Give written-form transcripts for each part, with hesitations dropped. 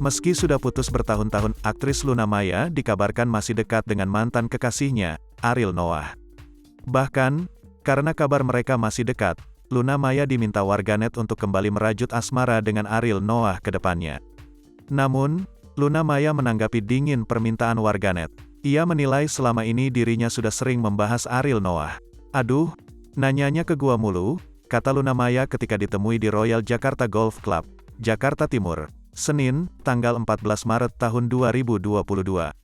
Meski sudah putus bertahun-tahun, aktris Luna Maya dikabarkan masih dekat dengan mantan kekasihnya, Ariel Noah. Bahkan, karena kabar mereka masih dekat, Luna Maya diminta warganet untuk kembali merajut asmara dengan Ariel Noah ke depannya. Namun, Luna Maya menanggapi dingin permintaan warganet. Ia menilai selama ini dirinya sudah sering membahas Ariel Noah. "Aduh, nanyanya ke gua mulu," kata Luna Maya ketika ditemui di Royal Jakarta Golf Club, Jakarta Timur, Senin, tanggal 14 Maret tahun 2022.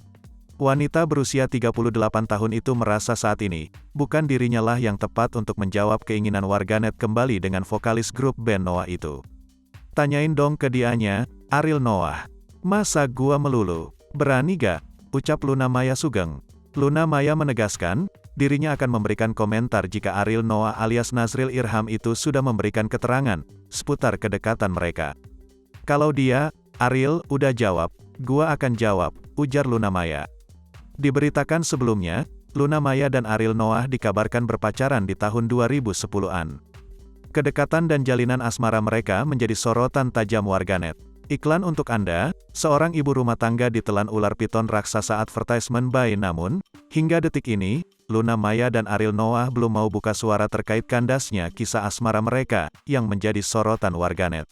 Wanita berusia 38 tahun itu merasa saat ini, bukan dirinya lah yang tepat untuk menjawab keinginan warganet kembali dengan vokalis grup band Noah itu. "Tanyain dong ke dianya, Ariel Noah. Masa gua melulu? Berani gak?" ucap Luna Maya sugeng. Luna Maya menegaskan, dirinya akan memberikan komentar jika Ariel Noah alias Nazril Irham itu sudah memberikan keterangan seputar kedekatan mereka. "Kalau dia, Ariel, udah jawab, gua akan jawab," ujar Luna Maya. Diberitakan sebelumnya, Luna Maya dan Ariel Noah dikabarkan berpacaran di tahun 2010-an. Kedekatan dan jalinan asmara mereka menjadi sorotan tajam warganet. Iklan untuk Anda, seorang ibu rumah tangga ditelan ular piton raksasa advertisement by. Namun, hingga detik ini, Luna Maya dan Ariel Noah belum mau buka suara terkait kandasnya kisah asmara mereka, yang menjadi sorotan warganet.